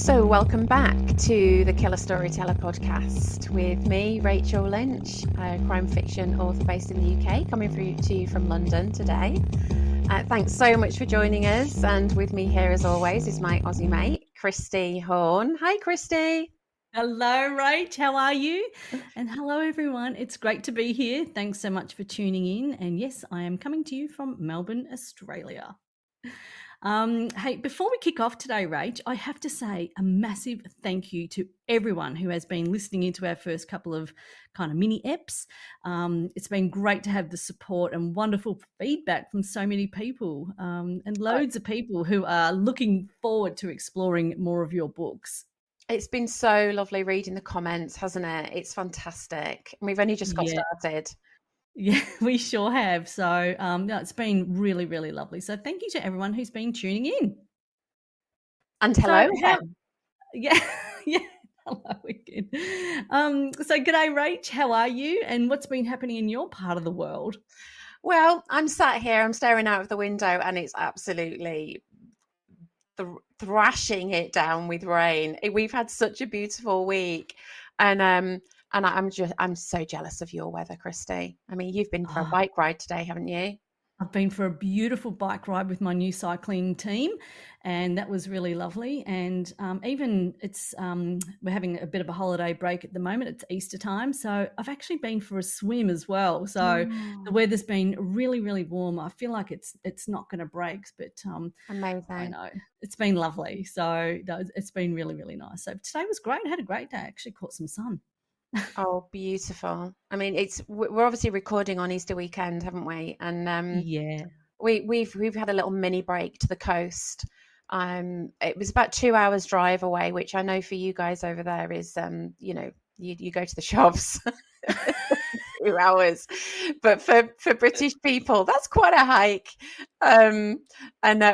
So welcome back to the Killer Storyteller podcast with me, Rachel Lynch, a crime fiction author based in the UK, coming through to you from London today. Thanks so much for joining us. And with me here, as always, is my Aussie mate, Kristy Horn. Hi, Kristy. Hello, Rach. How are you? And hello, everyone. It's great to be here. Thanks so much for tuning in. And yes, I am coming to you from Melbourne, Australia. Hey, before we kick off today, Rach, I have to say a massive thank you to everyone who has been listening into our first couple of kind of mini eps. It's been great to have the support and wonderful feedback from so many people and loads of people who are looking forward to exploring more of your books. It's been so lovely reading the comments, hasn't it? It's fantastic. And we've only just got started. Yeah, we sure have. So no, it's been really, really lovely. So thank you to everyone who's been tuning in. And hello. Yeah, yeah. Hello again. So g'day, Rach. How are you? And what's been happening in your part of the world? Well, I'm sat here, I'm staring out of the window, and it's absolutely thrashing it down with rain. We've had such a beautiful week, and I'm so jealous of your weather, Kristy. I mean, you've been for a bike ride today, haven't you? I've been for a beautiful bike ride with my new cycling team, and that was really lovely. And even it's we're having a bit of a holiday break at the moment. It's Easter time, so I've actually been for a swim as well. So the weather's been really, really warm. I feel like it's not going to break, but amazing. I know it's been lovely. So it's been really, really nice. So today was great. I had a great day. I actually caught some sun. Oh, beautiful. I mean, we're obviously recording on Easter weekend, haven't we? And yeah, we've had a little mini break to the coast. It was about 2 hours drive away, which I know for you guys over there is you go to the shops 2 hours, but for British people that's quite a hike, and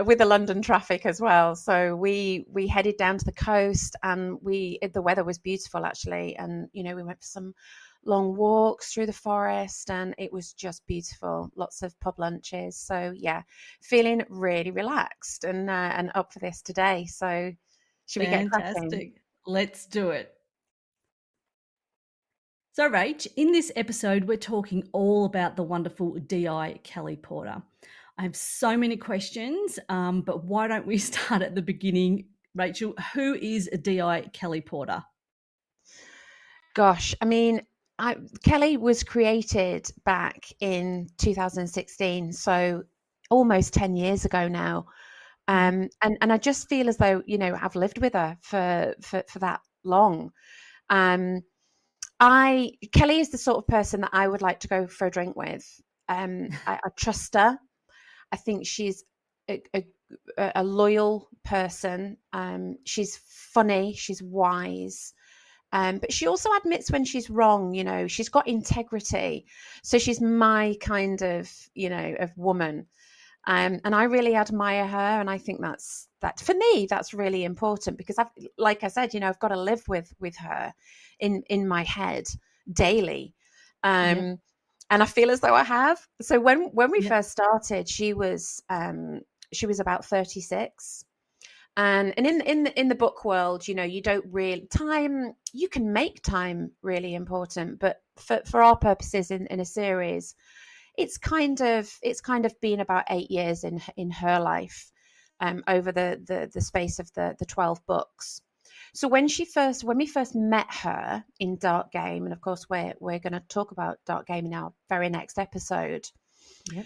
with the London traffic as well. So we headed down to the coast, and the weather was beautiful actually, and we went for some long walks through the forest, and it was just beautiful. Lots of pub lunches. So yeah, feeling really relaxed and up for this today. So should we get cracking? Fantastic. Let's do it. So, Rach, in this episode, we're talking all about the wonderful D.I. Kelly Porter. I have so many questions, but why don't we start at the beginning? Rachel, who is D.I. Kelly Porter? Gosh, I mean, Kelly was created back in 2016, so almost 10 years ago now. And I just feel as though, I've lived with her for that long. Kelly is the sort of person that I would like to go for a drink with. I trust her. I think she's a loyal person. She's funny. She's wise. But she also admits when she's wrong. She's got integrity. So she's my kind of, of woman. And I really admire her. And I think that for me, that's really important, because like I said, I've got to live with her in my head daily. And I feel as though I have. So when we first started, she was about 36. And in the book world, you don't really you can make time really important, but for our purposes in a series, it's kind of been about 8 years in her life, over the space of the 12 books. So when we first met her in Dark Game, and of course we're going to talk about Dark Game in our very next episode. Yep.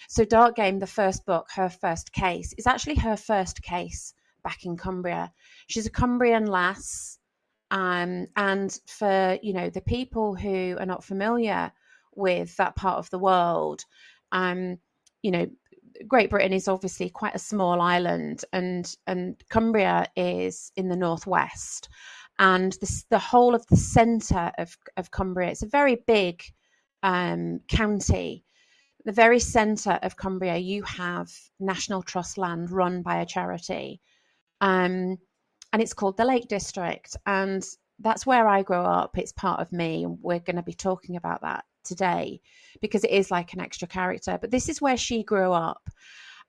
So Dark Game, the first book, her first case, is actually her first case back in Cumbria. She's a Cumbrian lass, and for the people who are not familiar with that part of the world, Great Britain is obviously quite a small island, and Cumbria is in the northwest, and the whole of the centre of Cumbria, it's a very big county. The very centre of Cumbria, you have National Trust land run by a charity, and it's called the Lake District, and that's where I grew up. It's part of me, and we're going to be talking about that today because it is like an extra character. But this is where she grew up,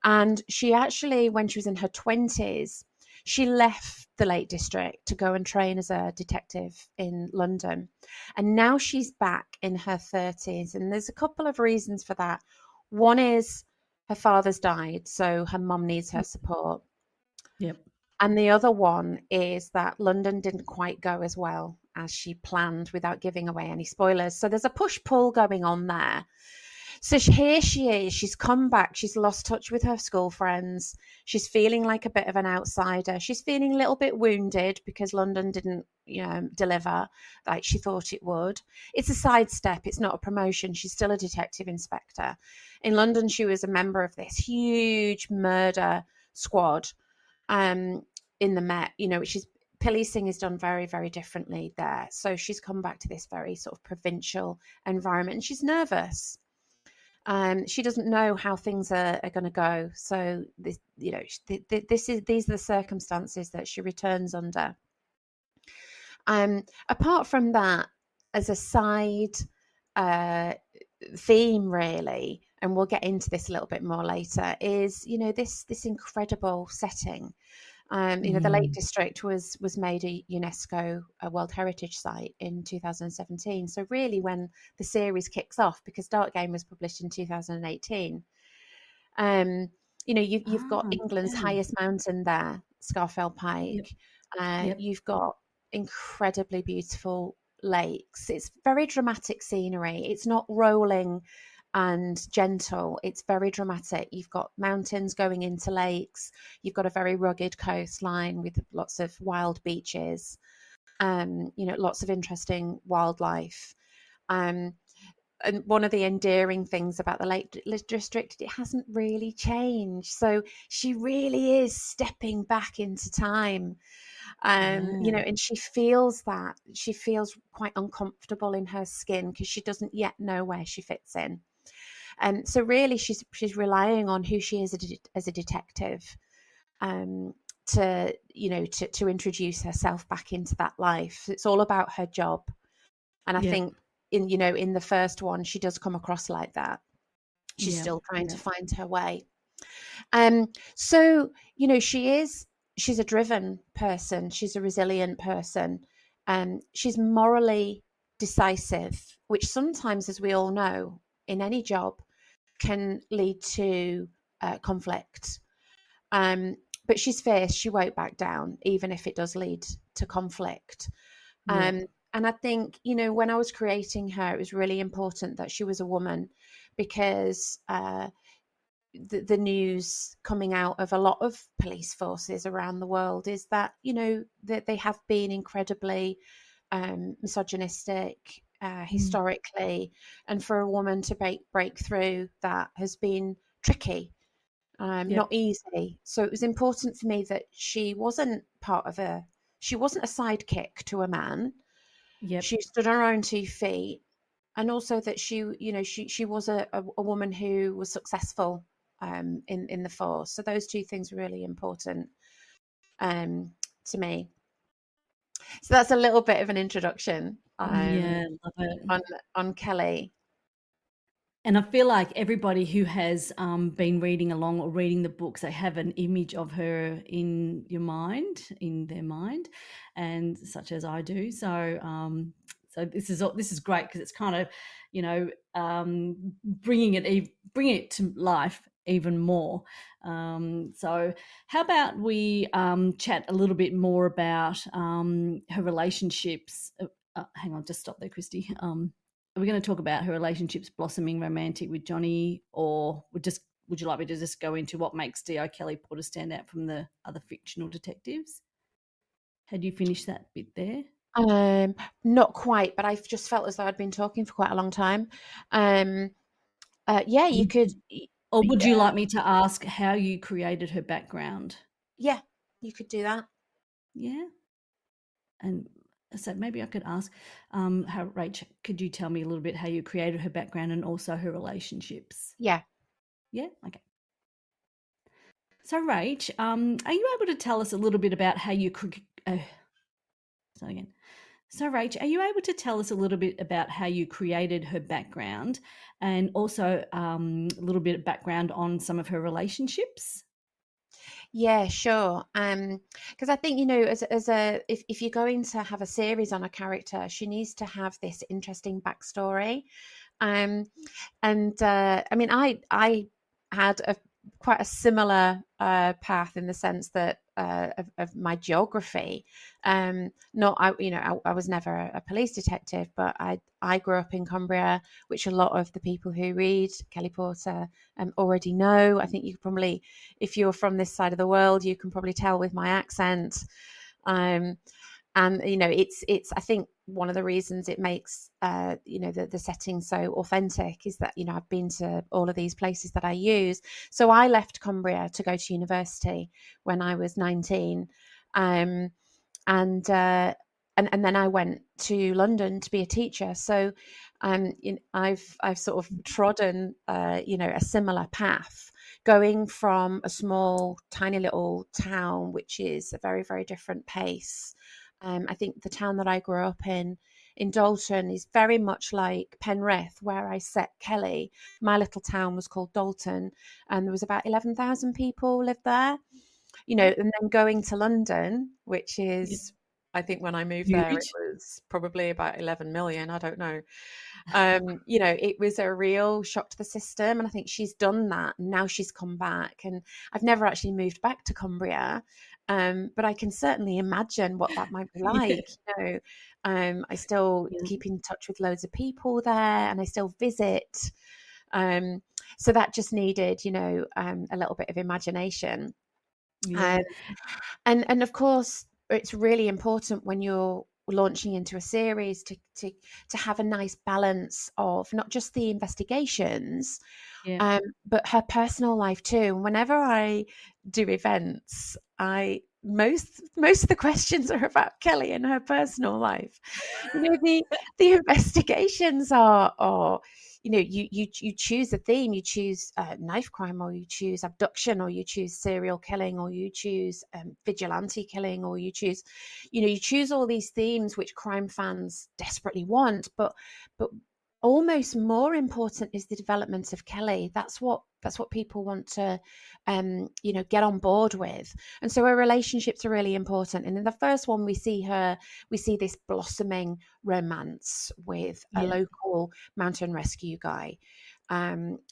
and she actually, when she was in her 20s, She left the Lake District to go and train as a detective in London. And now she's back in her 30s. And there's a couple of reasons for that. One is her father's died, so her mum needs her support. Yep. And the other one is that London didn't quite go as well as she planned, without giving away any spoilers. So there's a push-pull going on there. So here she is. She's come back. She's lost touch with her school friends. She's feeling like a bit of an outsider. She's feeling a little bit wounded because London didn't, deliver like she thought it would. It's a sidestep. It's not a promotion. She's still a detective inspector. In London, she was a member of this huge murder squad in the Met, which is, policing is done very, very differently there. So she's come back to this very sort of provincial environment, and she's nervous. She doesn't know how things are going to go. So this, these are the circumstances that she returns under. Apart from that, as a side theme, really, and we'll get into this a little bit more later, is this incredible setting. The Lake District was made a UNESCO World Heritage Site in 2017. So really, when the series kicks off, because Dark Game was published in 2018, you've got England's highest mountain there, Scafell Pike. Yep. You've got incredibly beautiful lakes. It's very dramatic scenery. It's not rolling and gentle. It's very dramatic. You've got mountains going into lakes. You've got a very rugged coastline with lots of wild beaches. Lots of interesting wildlife. And one of the endearing things about the Lake District, it hasn't really changed. So she really is stepping back into time. And she feels that. She feels quite uncomfortable in her skin because she doesn't yet know where she fits in. And so really she's relying on who she is as a detective to introduce herself back into that life. It's all about her job. And I think in the first one, she does come across like that. She's still trying to find her way. So, she's a driven person. She's a resilient person. She's morally decisive, which sometimes, as we all know, in any job can lead to conflict. But she's fierce. She won't back down, even if it does lead to conflict. And I think, when I was creating her, it was really important that she was a woman, because the news coming out of a lot of police forces around the world is that, that they have been incredibly misogynistic historically. And for a woman to break through that has been tricky, not easy. So it was important for me that she wasn't a sidekick to a man. She stood on her own 2 feet, and also that she was a woman who was successful in the force. So those 2 things were really important to me. So that's a little bit of an introduction love it. on Kelly. And I feel like everybody who has been reading along or reading the books, they have an image of her in their mind, and such as I do. So, so this is great, because it's kind of, bringing it to life even more. So, how about we chat a little bit more about her relationships? Hang on, just stop there, Kristy. Are we going to talk about her relationships blossoming romantic with Johnny, or would you like me to just go into what makes D.O. Kelly Porter stand out from the other fictional detectives? Had you finished that bit there? Not quite, but I've just felt as though I'd been talking for quite a long time. You could. Or would you like me to ask how you created her background? Yeah, you could do that. Yeah. And so maybe I could ask, how, Rach, could you tell me a little bit how you created her background and also her relationships? Yeah. Yeah? Okay. So, Rach, are you able to tell us a little bit about how you So, Rach, are you able to tell us a little bit about how you created her background, and also a little bit of background on some of her relationships? Yeah, sure. Because I think, as a if you're going to have a series on a character, she needs to have this interesting backstory. Um, and I mean, I had a quite a similar path in the sense that of my geography. Not I, I was never a police detective, but I grew up in Cumbria, which a lot of the people who read Kelly Porter already know. I think you could probably, if you're from this side of the world, you can probably tell with my accent. Um, and it's I think one of the reasons it makes the setting so authentic is that I've been to all of these places that I use. So I left Cumbria to go to university when I was 19, um, and then I went to London to be a teacher. So I've sort of trodden a similar path, going from a small tiny little town, which is a very, very different pace. I think the town that I grew up in Dalton, is very much like Penrith, where I set Kelly. My little town was called Dalton, and there was about 11,000 people lived there. And then going to London, which Yeah. is, I think when I moved there, it Huge. was probably about 11 million. I don't know. It was a real shock to the system. And I think she's done that. And now she's come back. And I've never actually moved back to Cumbria. But I can certainly imagine what that might be Yeah. like. I still Yeah. keep in touch with loads of people there, and I still visit. Um, so that just needed, a little bit of imagination. Um, Yeah. and of course, it's really important when you're launching into a series to have a nice balance of not just the investigations, Yeah. but her personal life too. And whenever I do events, I most of the questions are about Kelly and her personal life. The investigations are you choose a theme, you choose knife crime, or you choose abduction, or you choose serial killing, or you choose vigilante killing, or you choose all these themes which crime fans desperately want, but almost more important is the development of Kelly. That's what people want to get on board with. And so her relationships are really important. And in the first one, we see this blossoming romance with a Yeah. local mountain rescue guy,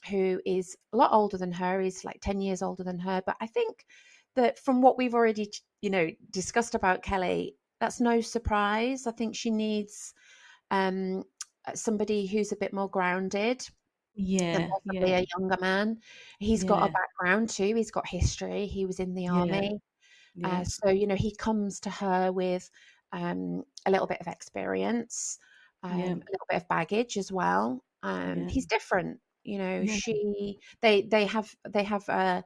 who is a lot older than her. He's like 10 years older than her. But I think that from what we've already discussed about Kelly, that's no surprise. I think she needs um, somebody who's a bit more grounded than Yeah. possibly Yeah. a younger man. He's got a Yeah. background too. He's got history. He was in the Yeah. army. Yeah. So, he comes to her with a little bit of experience, a Yeah. little bit of baggage as well. Yeah. He's different. Yeah. They have a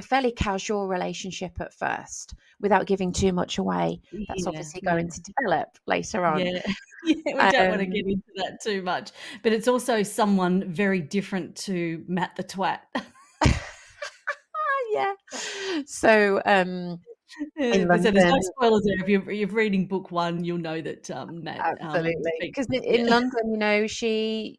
fairly casual relationship at first, without giving too much away. That's Yeah. obviously Yeah. going to develop later on. Yeah. Yeah, we don't wanna Um, get into that too much, but it's also someone very different to Matt the twat. yeah. So in So there's no London, spoilers there. If you're reading book 1, you'll know that, Matt, absolutely, speaks because in yeah. London, she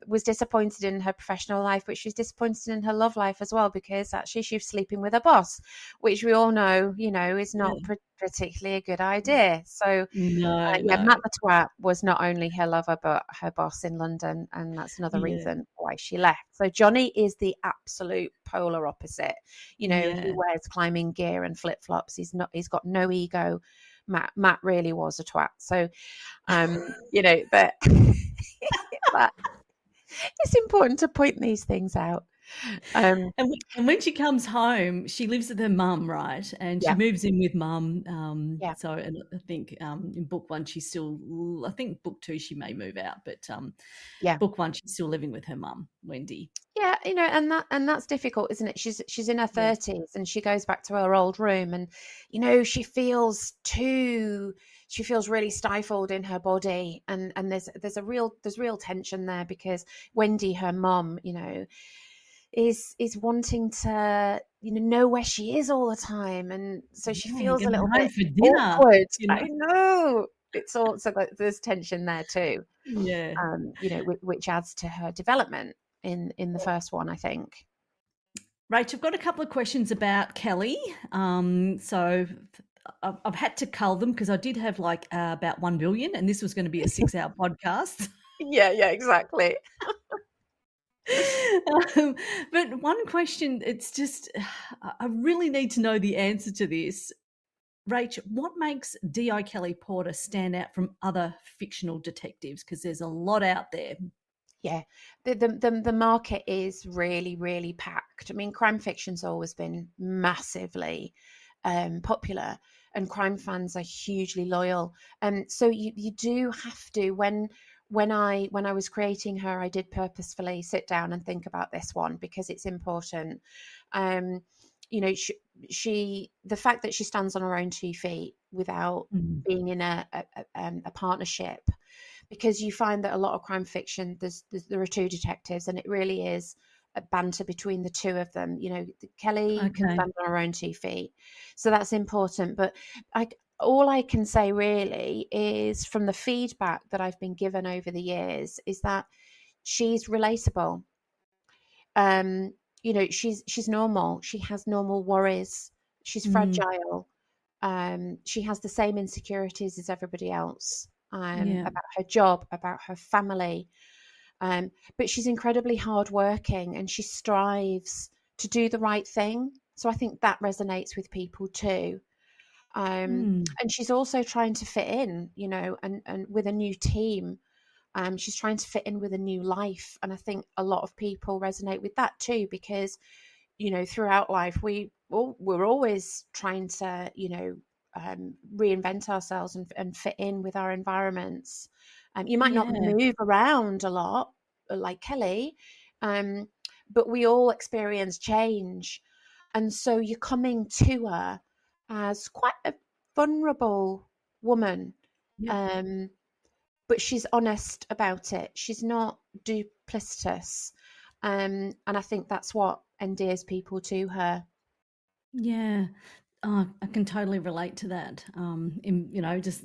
was disappointed in her professional life, but she was disappointed in her love life as well, because actually she was sleeping with her boss, which we all know, is not Yeah. particularly a good idea. So No, yeah, no. Matt the twat was not only her lover but her boss in London, and that's another Yeah. reason why she left. So Johnny is the absolute polar opposite. He Yeah. wears climbing gear and flip flops. He's got no ego. Matt really was a twat. So but that it's important to point these things out. Um, And when she comes home, she lives with her mum, right? And she yeah, moves in with mum. yeah, So, and I think in book 1 she's still. I think book 2 she may move out, but yeah. book 1 she's still living with her mum, Wendy. Yeah, and that's difficult, isn't it? She's in her Yeah, 30s, and she goes back to her old room, and she feels really stifled in her body, and there's real tension there, because Wendy, her mom, is wanting to know where she is all the time, and so she yeah, feels a getting little home bit for dinner, awkward. you I know? know. It's also like there's tension there too, Yeah. which adds to her development in the first one, I think. Rach, I've got a couple of questions about Kelly. So I've had to cull them because I did have like about 1 billion, and this was going to be a 6-hour podcast. Yeah, exactly. um, but one question, it's just, I really need to know the answer to this. Rach, what makes D.I. Kelly Porter stand out from other fictional detectives? Because there's a lot out there. Yeah, the market is really, really packed. I mean, crime fiction's always been massively popular, and crime fans are hugely loyal. So you do have to, when I was creating her, I did purposefully sit down and think about this one because it's important. Um, you know, she the fact that she stands on her own 2 feet without Mm. being in a partnership, because you find that a lot of crime fiction, there are two detectives, and it really is a banter between the two of them. You know, Kelly can Okay. stand on her own 2 feet, so that's important. But I, all I can say really is from the feedback that I've been given over the years is that she's relatable. Um, you know, she's normal. She has normal worries. She's Mm. fragile. She has the same insecurities as everybody else, Yeah. about her job, about her family. But she's incredibly hardworking and she strives to do the right thing. So I think that resonates with people too. Mm. And she's also trying to fit in, you know, and with a new team. She's trying to fit in with a new life. And I think a lot of people resonate with that too, because you know, throughout life, we're always trying to, you know, reinvent ourselves and fit in with our environments. You might not Yeah. move around a lot, like Kelly, um, but we all experience change, and so you're coming to her as quite a vulnerable woman. Yep. Um, but she's honest about it. She's not duplicitous. And I think that's what endears people to her. Yeah. Oh, I can totally relate to that. Just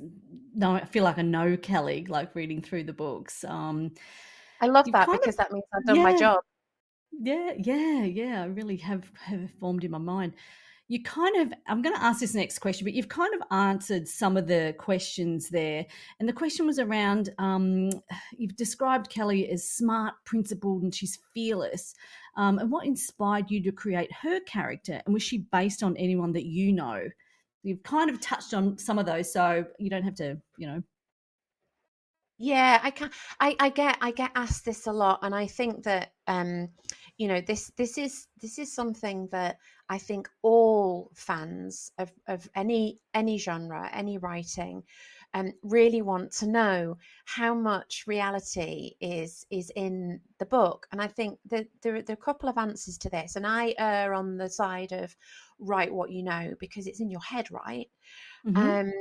know, I feel like I know Kelly, like reading through the books. I love You've that kind of, because that means I've done my yeah, job. yeah. I really have formed in my mind. You kind of, I'm going to ask this next question, but you've kind of answered some of the questions there. And the question was around, you've described Kelly as smart, principled, and she's fearless. And what inspired you to create her character? And was she based on anyone that you know? You've kind of touched on some of those, so you don't have to, Yeah, I can. I get asked this a lot, and I think that you know, this is something that I think all fans of any genre, any writing, really want to know how much reality is in the book. And I think that there are a couple of answers to this, and I err on the side of write what you know because it's in your head, right? hmm Um,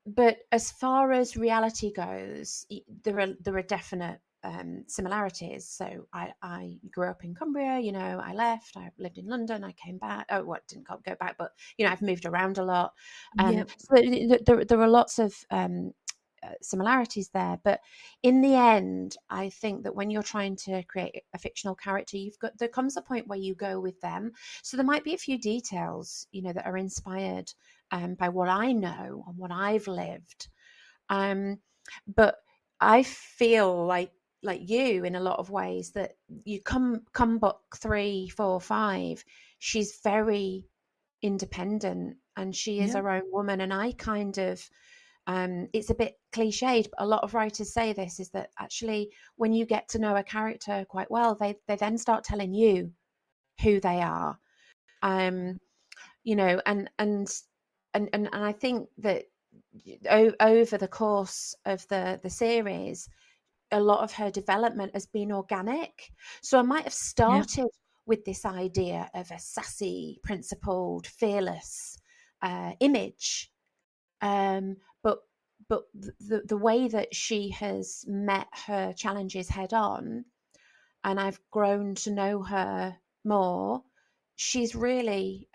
but as far as reality goes, there are definite similarities. So I grew up in Cumbria. You know, I left. I lived in London. I came back. Oh, what didn't go back, but you know, I've moved around a lot. Yep. So there are lots of similarities there. But in the end, I think that when you're trying to create a fictional character, there comes a point where you go with them. So there might be a few details, you know, that are inspired by what I know and what I've lived. Um, but I feel like you in a lot of ways that you come book 3, 4, 5. She's very independent and she is Yep. her own woman. And I kind of it's a bit cliched, but a lot of writers say this is that actually when you get to know a character quite well, they then start telling you who they are. Um, you know, and I think that over the course of the series, a lot of her development has been organic. So I might have Yep. started with this idea of a sassy, principled, fearless image, um, but the way that she has met her challenges head on, and I've grown to know her more. She's really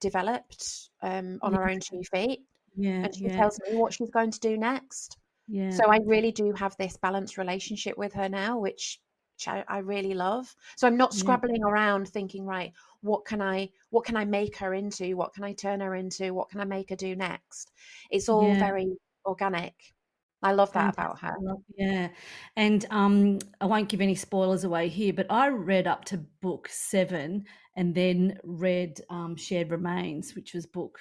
developed on Yeah. her own 2 feet, Yeah. and she Yeah. tells me what she's going to do next. Yeah. So I really do have this balanced relationship with her now, which which I really love. So I'm not Yeah. scrabbling around thinking, right, what can I make her into? What can I turn her into? What can I make her do next? It's all Yeah. very organic. I love that about Fantastic. her. Yeah. And I won't give any spoilers away here, but I read up to book 7 and then read Shared Remains, which was book,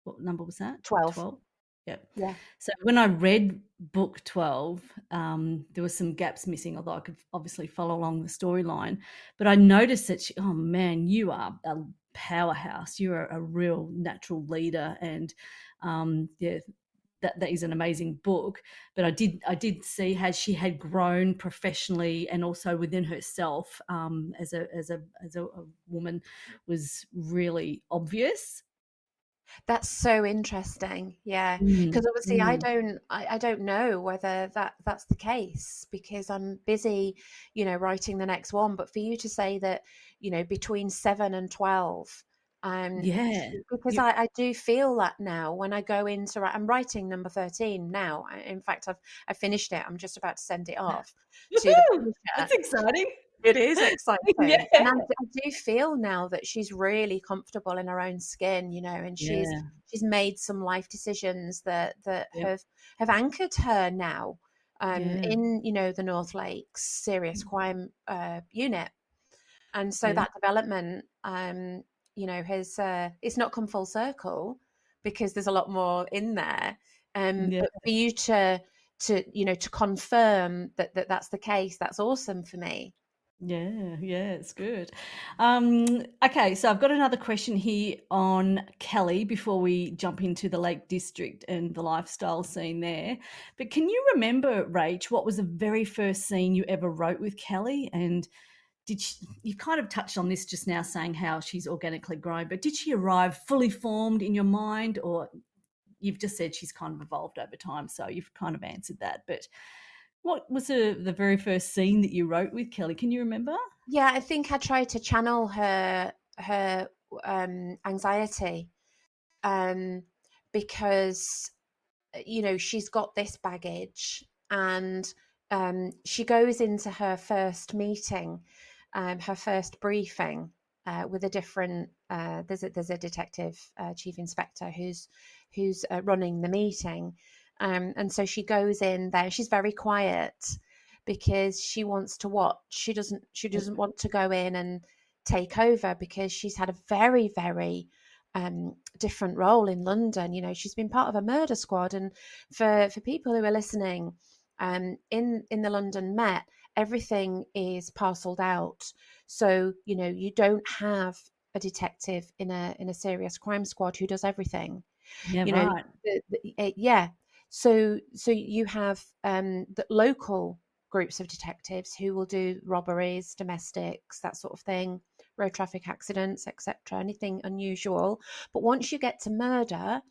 what number was that? 12. 12? Yeah. Yeah. So when I read book 12, there were some gaps missing, although I could obviously follow along the storyline. But I noticed that, oh man, you are a powerhouse. You're a real natural leader. And yeah, that is an amazing book. But I did see how she had grown professionally and also within herself, as a woman, was really obvious. That's so interesting. Yeah. Mm, Because obviously mm. I don't know whether that's the case because I'm busy, writing the next one. But for you to say that, between 7 and 12, um, Yeah. because You, I do feel that now when I go into I'm writing number 13 now. In fact, I finished it. I'm just about to send it off to the woohoo! publisher. That's exciting. It is exciting. Yeah. And I do feel now that she's really comfortable in her own skin, and Yeah. she's made some life decisions that Yep. have anchored her now, Yeah. in, the North Lakes serious crime unit. And so Yeah. that development, has it's not come full circle because there's a lot more in there. Yeah. But for you to confirm that's the case, that's awesome for me. Yeah, yeah, it's good. Okay, so I've got another question here on Kelly before we jump into the Lake District and the lifestyle scene there. But can you remember, Rach, what was the very first scene you ever wrote with Kelly? And you kind of touched on this just now, saying how she's organically grown, but did she arrive fully formed in your mind, or you've just said she's kind of evolved over time, so you've kind of answered that. But what was the very first scene that you wrote with Kelly? Can you remember? Yeah, I think I tried to channel her anxiety, um, because she's got this baggage, and she goes into her first meeting, her first briefing, with a different. There's a detective, chief inspector who's running the meeting, and so she goes in there. She's very quiet because she wants to watch. She doesn't want to go in and take over because she's had a very, very different role in London. She's been part of a murder squad, and for people who are listening, in the London Met, everything is parceled out. So you don't have a detective in a serious crime squad who does everything. Yeah, You know, right. yeah. So you have the local groups of detectives who will do robberies, domestics, that sort of thing, road traffic accidents, etc., anything unusual. But once you get to murder,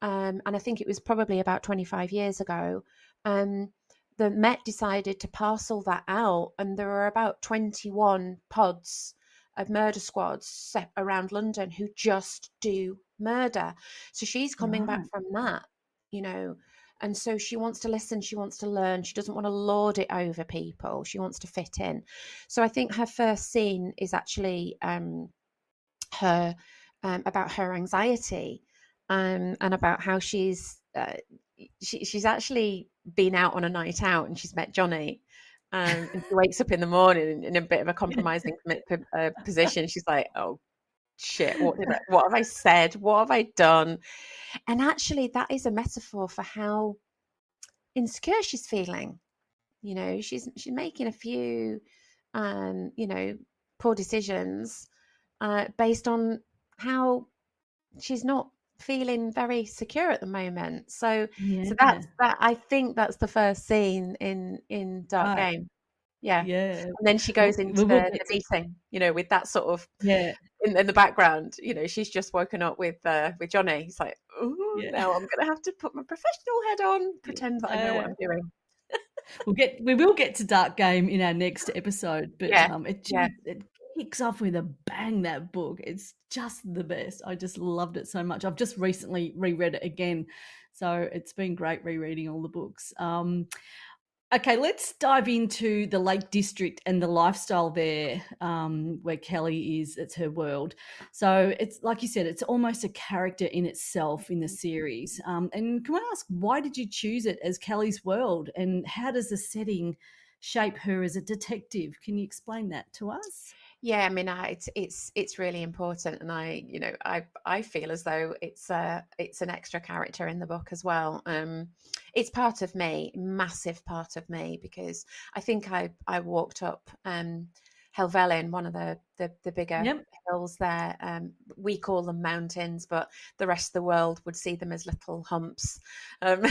and I think it was probably about 25 years ago, um, the Met decided to parcel that out, and there are about 21 pods of murder squads set around London who just do murder. So she's coming back Right. from that, you know. And so she wants to listen, she wants to learn, she doesn't want to lord it over people, she wants to fit in. So I think her first scene is actually her about her anxiety, and about how she's actually been out on a night out and she's met Johnny. And she wakes up in the morning in a bit of a compromising position. She's like, "Oh shit! What have I said? What have I done?" And actually, that is a metaphor for how insecure she's feeling. She's making a few, poor decisions, based on how she's not feeling very secure at the moment. So Yeah. that I think that's the first scene in Dark Right. Game. Yeah. Yeah. And then she Well, goes into we will the get to, meeting, with that sort of yeah, in the background. She's just woken up with Johnny. He's like, "Oh, yeah, now I'm gonna have to put my professional head on, yeah. pretend that I know what I'm doing." We will get to Dark Game in our next episode, but Yeah, yeah. it kicks off with a bang, that book. It's just the best. I just loved it so much. I've just recently reread it again. So it's been great rereading all the books. Okay, let's dive into the Lake District and the lifestyle there, where Kelly is. It's her world. So it's like you said, it's almost a character in itself in the series. And can I ask, why did you choose it as Kelly's world, and how does the setting shape her as a detective? Can you explain that to us? Yeah, I mean, it's really important, and I feel as though it's an extra character in the book as well. It's part of me, massive part of me, because I think I walked up Helvellyn, one of the bigger Yep. hills there. We call them mountains, but the rest of the world would see them as little humps. Um,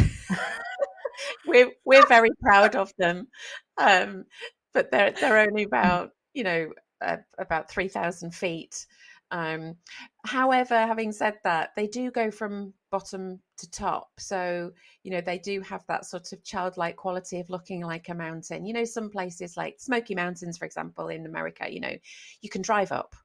we're very proud of them, um, but they're only about about 3,000 feet. Um, However, having said that, they do go from bottom to top, so they do have that sort of childlike quality of looking like a mountain. Some places like Smoky Mountains, for example, in America, you can drive up.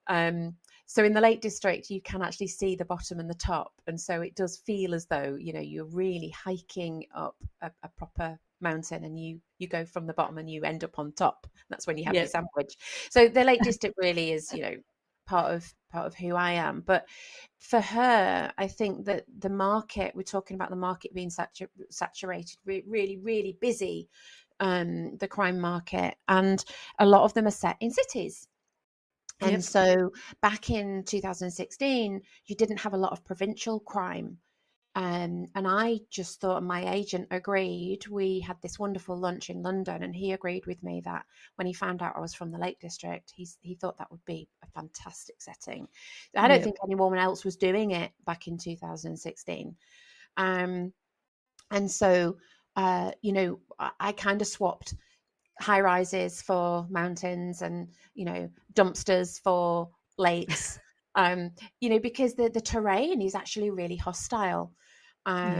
Um, so in the Lake District, you can actually see the bottom and the top, and so it does feel as though you're really hiking up a proper mountain, and you go from the bottom and you end up on top. That's when you have your Yep. sandwich. So the Lake District really is part of who I am. But for her, I think that the market, we're talking about the market being saturated, really, really busy, the crime market, and a lot of them are set in cities. And Yep. so back in 2016, you didn't have a lot of provincial crime. And I just thought, and my agent agreed. We had this wonderful lunch in London, and he agreed with me that when he found out I was from the Lake District, he thought that would be a fantastic setting. I don't Yep. think anyone else was doing it back in 2016. Um, and so, I kind of swapped high rises for mountains, and dumpsters for lakes, because the terrain is actually really hostile. um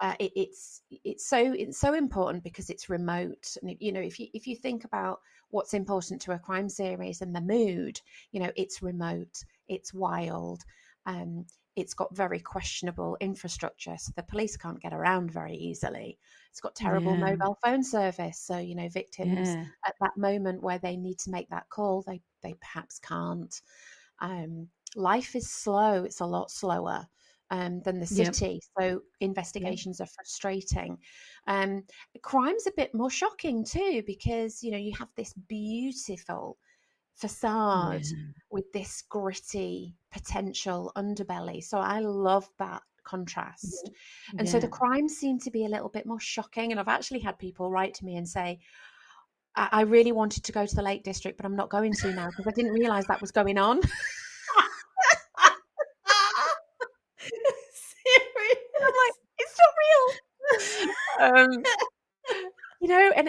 Yeah. it's so important because it's remote, and if you think about what's important to a crime series and the mood, it's remote, it's wild, um it's got very questionable infrastructure, so the police can't get around very easily. It's got terrible Yeah. mobile phone service, so victims Yeah. at that moment where they need to make that call, they perhaps can't. um, Life is slow. It's a lot slower than the Yep. city, so Yep. investigations are frustrating. um, Crime's a bit more shocking too, because you have this beautiful facade Yeah. with this gritty potential underbelly. So I love that Yeah. contrast. And so the Yeah. crimes seem to be a little bit more shocking. And I've actually had people write to me and say, I really wanted to go to the Lake District, but I'm not going to now because I didn't realize that was going on. And I'm like, Serious? it's not real.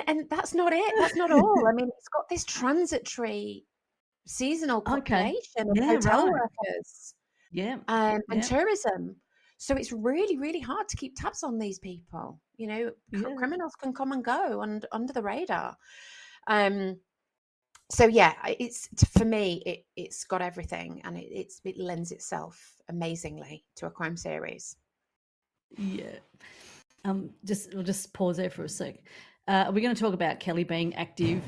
And that's not it. That's not all. I mean, it's got this transitory seasonal Okay. population of Yeah, hotel right. workers, Yeah. and Yeah. tourism. So it's really, really hard to keep tabs on these people. Yeah. Criminals can come and go and under the radar. Um, so yeah, for me, it's got everything, and it lends itself amazingly to a crime series. Yeah. We'll just pause there for a sec. Are we going to talk about Kelly being active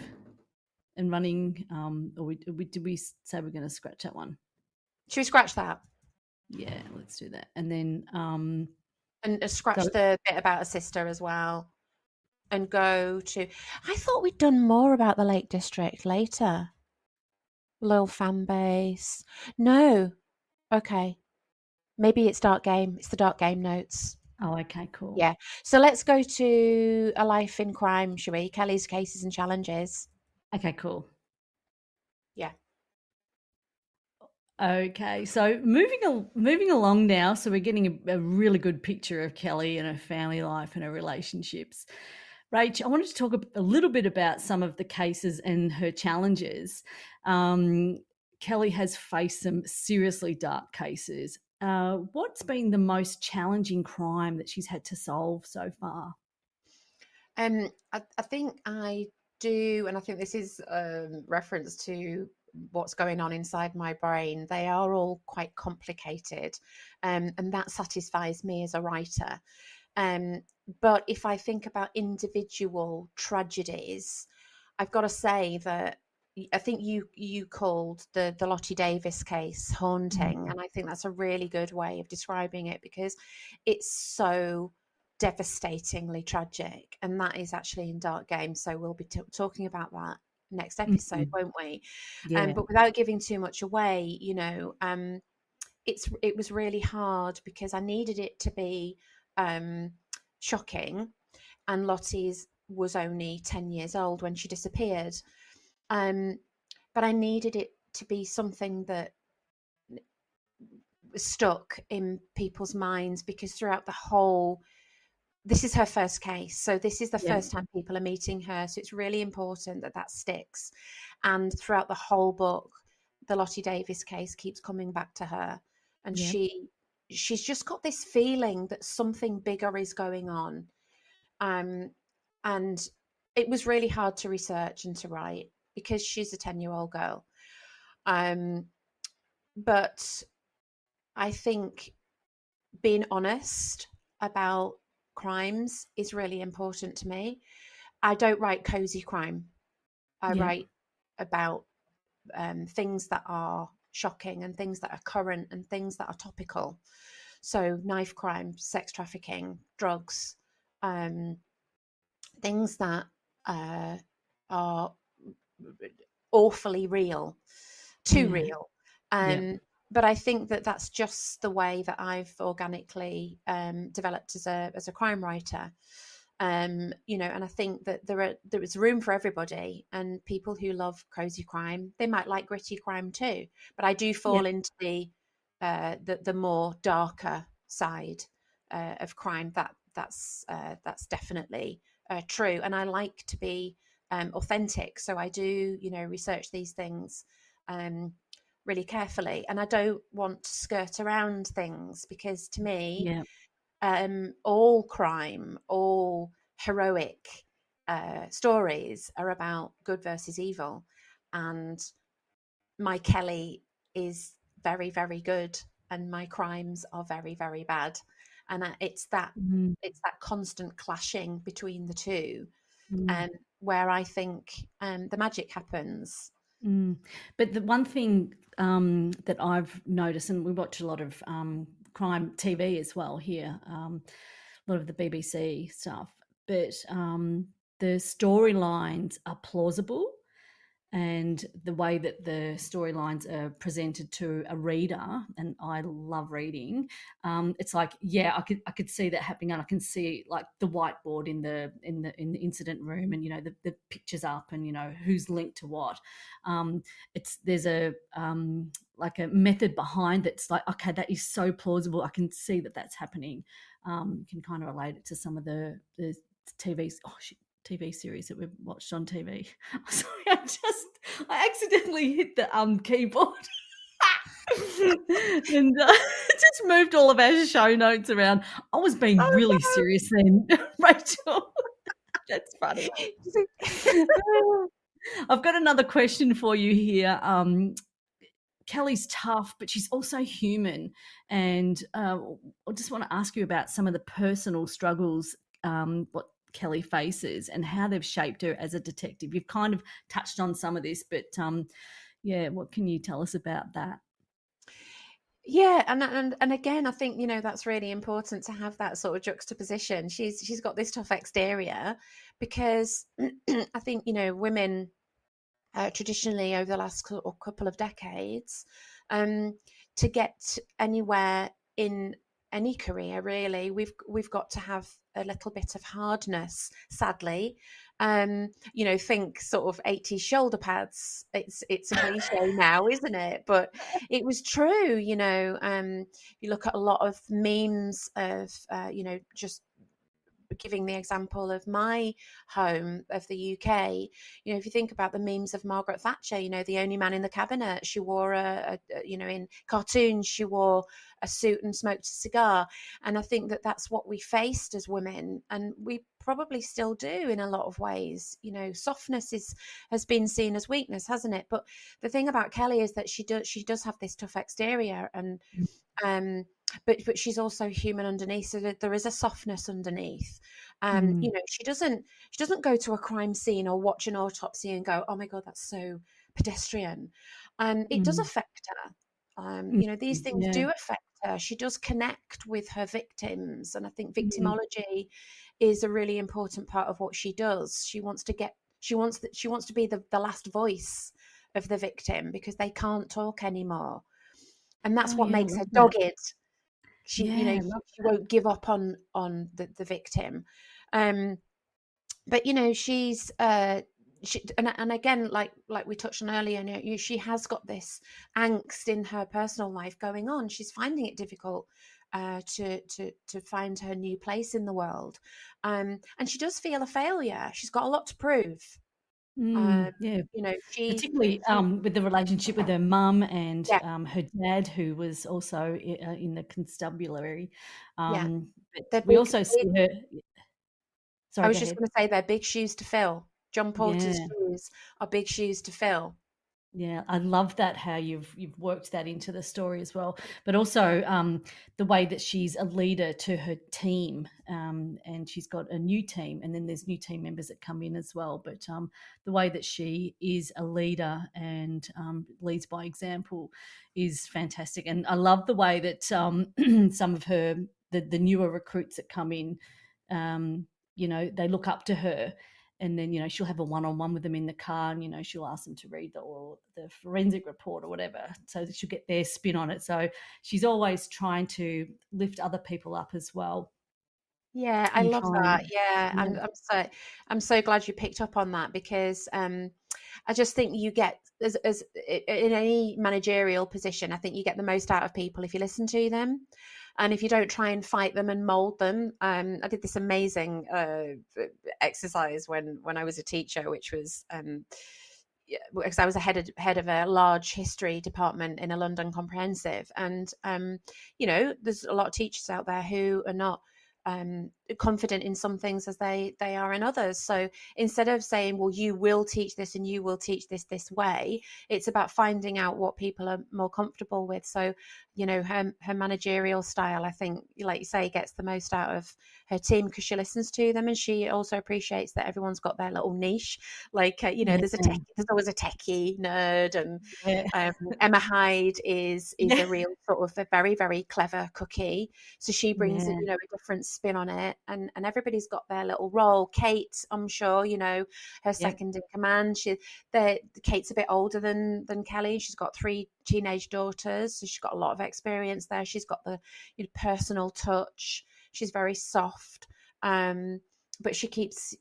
and running? Did we say we're going to scratch that one? Should we scratch that Yeah, let's do that. And then and go. scratch the bit about her sister as well, and go to? I thought we'd done more about the Lake District later. Loyal fan base. No. Okay. Maybe it's Dark Game. It's the Dark Game notes. Oh, okay, cool. Yeah. So let's go to A Life in Crime, shall we? Kelly's Cases and Challenges. Okay, cool. Yeah. Okay, so moving along now, so we're getting a really good picture of Kelly and her family life and her relationships. Rach, I wanted to talk a little bit about some of the cases and her challenges. Kelly has faced some seriously dark cases. What's been the most challenging crime that she's had to solve so far? I think I do, and I think this is reference to what's going on inside my brain. They are all quite complicated, and that satisfies me as a writer. Um, But if I think about individual tragedies, I've got to say that I think you called the Lottie Davis case haunting, Mm. and I think that's a really good way of describing it, because it's so devastatingly tragic, and that is actually in Dark Game. So we'll be talking about that next episode, Mm. won't we? Yeah. But without giving too much away, it was really hard because I needed it to be shocking, and Lottie's was only 10 years old when she disappeared. Um, but I needed it to be something that stuck in people's minds, because throughout the whole, this is her first case. So this is the Yeah. first time people are meeting her. So it's really important that that sticks. And throughout the whole book, the Lottie Davis case keeps coming back to her. And Yeah. she's just got this feeling that something bigger is going on. And it was really hard to research and to write because she's a 10-year-old girl. But I think being honest about crimes is really important to me. I don't write cozy crime. I Yeah. write about things that are shocking and things that are current and things that are topical. So knife crime, sex trafficking, drugs, um, things that are awfully real, too Yeah. real. Yeah. But I think that that's just the way that I've organically developed as a crime writer. And I think that there is room for everybody, and people who love cozy crime, they might like gritty crime too. But I do Yeah. fall into the more darker side of crime. That's definitely true, and I like to be authentic. So I do, research these things um, really carefully, and I don't want to skirt around things, because to me, Yeah. all crime, all heroic stories are about good versus evil, and my Kelly is very, very good, and my crimes are very, very bad, and Mm. it's that constant clashing between the two, Mm. um, where I think the magic happens. Mm. But the one thing that I've noticed, and we watch a lot of crime TV as well here, a lot of the BBC stuff, but the storylines are plausible, and the way that the storylines are presented to a reader, and I love reading. It's like, yeah, I could see that happening, and I can see like the whiteboard in the incident room, and the pictures up, and who's linked to what. There's a like a method behind that's like, okay, that is so plausible. I can see that that's happening. You can kind of relate it to some of the TVs. Oh shit, TV series that we've watched on TV. Sorry, I accidentally hit the keyboard and just moved all of our show notes around. I was being really Oh serious then, Rachel. That's funny. no! I've got another question for you here. Kelly's tough, but she's also human. And I just want to ask you about some of the personal struggles, what Kelly faces, and how they've shaped her as a detective. You've kind of touched on some of this, but yeah, what can you tell us about that? Yeah, and again, I think that's really important to have that sort of juxtaposition. She's got this tough exterior, because I think women traditionally over the last couple of decades, um, to get anywhere in any career, really, we've got to have a little bit of hardness, sadly. Think sort of 80s shoulder pads. It's a cliche now, isn't it? But it was true. You look at a lot of memes of just giving the example of my home of the UK. If you think about the memes of Margaret Thatcher, the only man in the cabinet, she wore in cartoons, she wore a suit and smoked a cigar. And I think that that's what we faced as women. And we probably still do in a lot of ways. You know, softness has been seen as weakness, hasn't it? But the thing about Kelly is that she does have this tough exterior, and um but she's also human underneath, so that there is a softness underneath. You Mm, know, she doesn't go to a crime scene or watch an autopsy and go, oh my god, that's so pedestrian. It does mm, affect her. mm, You know, these things yeah. do affect her. She does connect with her victims, and I think Mm. victimology is a really important part of what she does. She wants to be the last voice of the victim, because they can't talk anymore, and that's Oh, what yeah, I makes love her that. dogged. Yeah, I love She that. won't give up on the victim. um but you know, and again, like we touched on earlier, she has got this angst in her personal life going on. She's finding it difficult to find her new place in the world, and she does feel a failure. She's got a lot to prove. Yeah, You know, particularly, she with the relationship with her mum and, yeah, her dad, who was also in the constabulary. yeah, But they're we big. also see her. I Sorry, was go just ahead. going to say they're big shoes to fill. John Porter's Yeah. shoes are big shoes to fill. Yeah, I love that, how you've worked that into the story as well, but also, the way that she's a leader to her team, and she's got a new team, and then there's new team members that come in as well. But the way that she is a leader and, leads by example is fantastic, and I love the way that, some of the newer recruits that come in, they look up to her, and then she'll have a one-on-one with them in the car, and she'll ask them to read the forensic report or whatever, so that she'll get their spin on it. So she's always trying to lift other people up as well, Yeah, I and love try and that. Yeah, yeah. I'm so glad you picked up on that, because I just think you get, as in any managerial position, I think you get the most out of people if you listen to them, and if you don't try and fight them and mold them. I did this amazing exercise when I was a teacher, which was yeah, because I was a head of a large history department in a London comprehensive, and you know, there's a lot of teachers out there who are not confident in some things as they are in others. So instead of saying, well, you will teach this and you will teach this way, it's about finding out what people are more comfortable with. So, you know, her managerial style, I think, like you say, gets the most out of her team, because she listens to them, and she also appreciates that everyone's got their little niche. Like, you know, Yeah, there's always a techie nerd, and yeah, Emma Hyde is yeah, a real sort of a very, very clever cookie. So she brings it, yeah, you know, a different spin on it, and everybody's got their little role. Kate, I'm sure, you know, her yep, second in command. Kate's a bit older than Kelly. She's got three teenage daughters, so she's got a lot of experience there. She's got the, you know, personal touch. She's very soft, but she keeps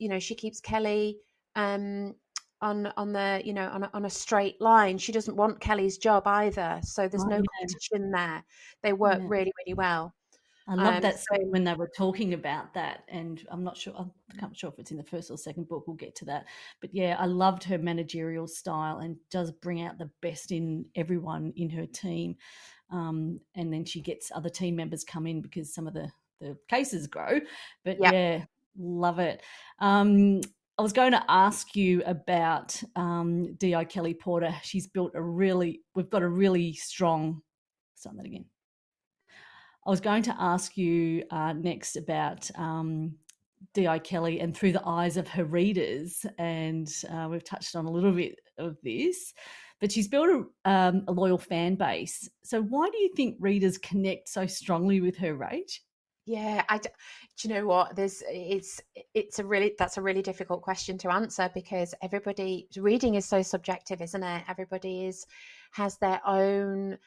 Kelly um on the, you know, on a straight line. She doesn't want Kelly's job either, so there's right, no yeah, competition there. They work yeah. really, really well. I love that So scene when they were talking about that, and I'm not sure if it's in the first or second book. We'll get to that, but yeah, I loved her managerial style, and does bring out the best in everyone in her team. And then she gets other team members come in because some of the cases grow. But yeah, yeah, love it. Um, I was going to ask you about, Di Kelly Porter. We've got a really strong. Start that again. I was going to ask you next about, Di Kelly and through the eyes of her readers, and we've touched on a little bit of this, but she's built a loyal fan base. So why do you think readers connect so strongly with her, Rach? yeah. Do you know what? It's a really that's a really difficult question to answer, because everybody reading is so subjective, isn't it? Everybody has their own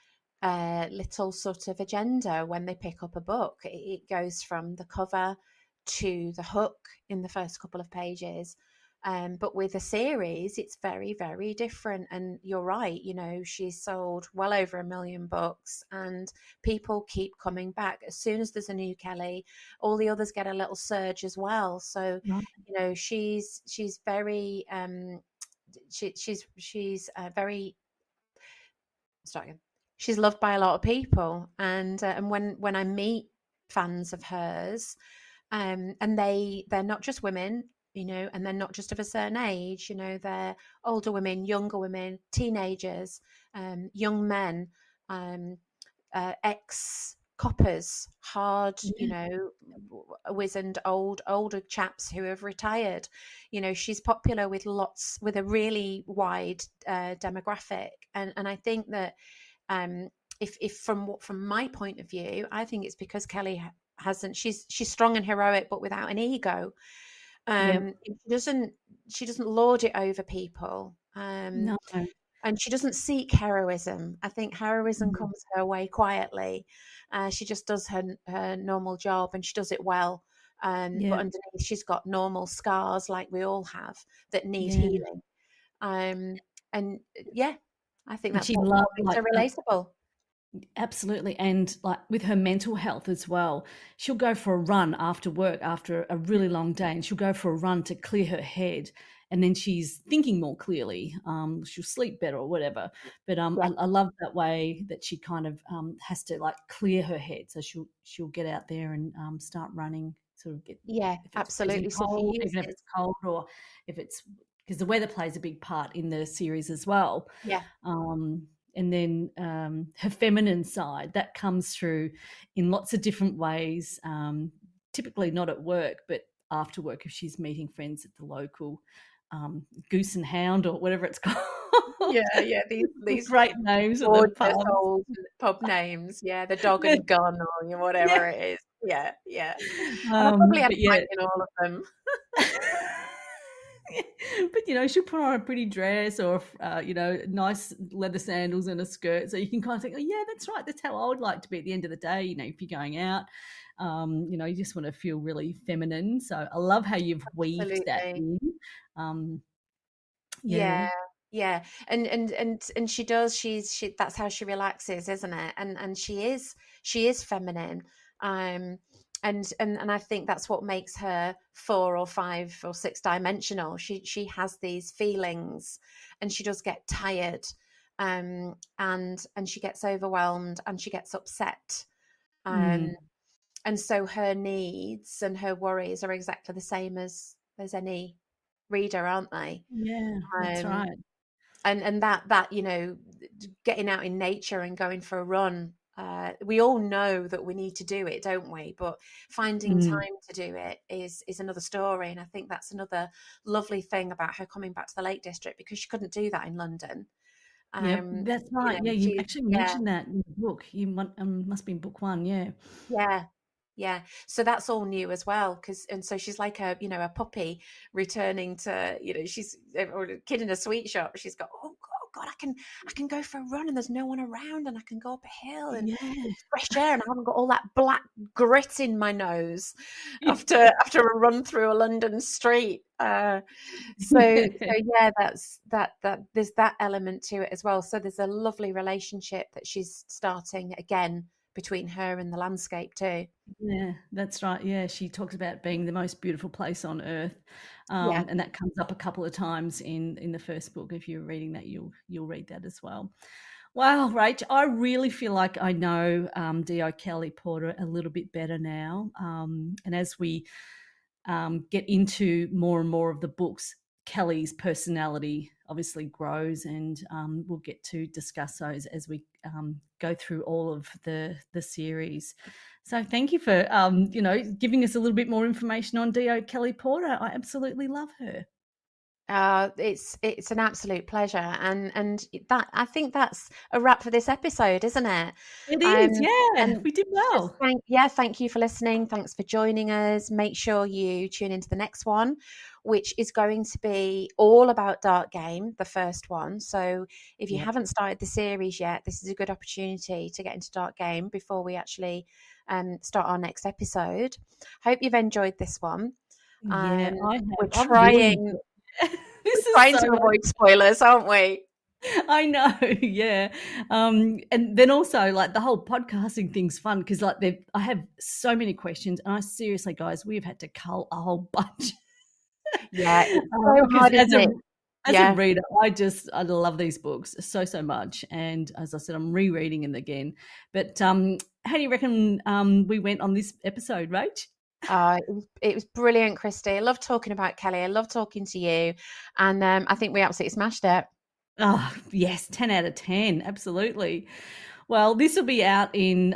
little sort of agenda when they pick up a book. It goes from the cover to the hook in the first couple of pages. But with a series, it's very, very different. And you're right, you know, she's sold well over 1 million books, and people keep coming back. As soon as there's a new Kelly, all the others get a little surge as well. So, Right. you know, she's very she's very start again. She's loved by a lot of people, and when I meet fans of hers, And they're not just women, and they're not just of a certain age. They're older women, younger women, teenagers, young men, um, ex coppers, hard, Yeah. wizened older chaps who have retired. She's popular with a really wide demographic, and I think that if from my point of view, I think it's because Kelly hasn't. She's strong and heroic, but without an ego. Yep. She doesn't lord it over people. No. And she doesn't seek heroism. I think heroism Mm. comes her way quietly. She just does her normal job, and she does it well. But Yeah. underneath, she's got normal scars like we all have that need Yeah. healing. And yeah, I think And that's she what loved makes her relatable. absolutely, and like with her mental health as well, she'll go for a run after work after a really long day, and she'll go for a run to clear her head, and then she's thinking more clearly. She'll sleep better or whatever. But Yeah, I love that way that she kind of has to like clear her head, so she'll get out there and start running, sort of get yeah, if it's freezing absolutely. So for cold, you, even if it's cold, or if it's because the weather plays a big part in the series as well. yeah, Um, and then her feminine side that comes through in lots of different ways, typically not at work but after work if she's meeting friends at the local Goose and Hound or whatever it's called. yeah. These Great names of the gorgeous pubs. old pub names. Yeah, the Dog and Gun or Yeah. whatever it is. Yeah, yeah. And I probably had But a yeah. pint in all of them. But she'll put on a pretty dress or nice leather sandals and a skirt, so you can kind of think, oh yeah, that's right, that's how I would like to be at the end of the day. If you're going out, you just want to feel really feminine. So I love how you've weaved that Absolutely. in. um yeah. Yeah, yeah. And she does. That's how she relaxes, isn't it? And she is feminine. Um and I think that's what makes her 4 or 5 or 6 dimensional. She has these feelings, and she does get tired. And she gets overwhelmed, and she gets upset. Um Mm. and so her needs and her worries are exactly the same as any reader, aren't they? Yeah, that's Um, right. and that getting out in nature and going for a run. We all know that we need to do it, don't we? But finding Mm. time to do it is another story. And I think that's another lovely thing about her coming back to the Lake District, because she couldn't do that in London. Yep, that's right. Yeah, you She actually yeah, mentioned that in the book. You must be in book one. Yeah. yeah, yeah. So that's all new as well. And so she's like a puppy returning to, she's or a kid in a sweet shop. She's got, oh God, I can go for a run, and there's no one around, and I can go up a hill, and Yeah. it's fresh air, and I haven't got all that black grit in my nose after a run through a London street. So yeah, that there's that element to it as well. So there's a lovely relationship that she's starting again between her and the landscape too. Yeah, that's right. Yeah, she talks about being the most beautiful place on earth, Yeah. and that comes up a couple of times in the first book. If you're reading that, you'll read that as well. Wow, Rach, I really feel like I know D.O. Kelly Porter a little bit better now, and as we get into more and more of the books, Kelly's personality obviously grows, and we'll get to discuss those as we go through all of the series. So thank you for giving us a little bit more information on D.O. Kelly Porter. I absolutely love her. It's an absolute pleasure, and that I think that's a wrap for this episode, isn't it? It Um, is, yeah, and we did just well. thank you for listening. Thanks for joining us. Make sure you tune into the next one, which is going to be all about Dark Game, the first one. So if you Yep. haven't started the series yet, this is a good opportunity to get into Dark Game before we actually start our next episode. Hope you've enjoyed this one. Yeah, I We're have. I've really trying enjoyed this is trying so to much. avoid spoilers, aren't we? I know, yeah. And then also like the whole podcasting thing's fun because like I have so many questions, and I seriously, guys, we've had to cull a whole bunch Yeah, it's so because hard, isn't it? as a Yeah. reader, I love these books so much, and as I said, I'm rereading them again. But how do you reckon we went on this episode, Rach? It was brilliant, Kristy. I love talking about Kelly. I love talking to you. And I think we absolutely smashed it. Oh, yes, 10 out of 10. Absolutely. Well, this will be out and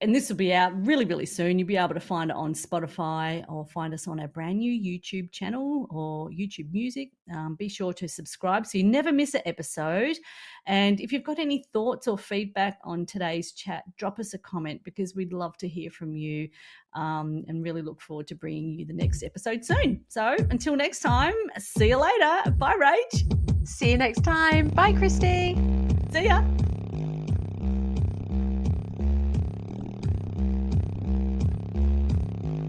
this will be out really, really soon. You'll be able to find it on Spotify or find us on our brand new YouTube channel or YouTube Music. Be sure to subscribe so you never miss an episode. And if you've got any thoughts or feedback on today's chat, drop us a comment because we'd love to hear from you and really look forward to bringing you the next episode soon. So until next time, see you later. Bye, Rach. See you next time. Bye, Kristy. See ya.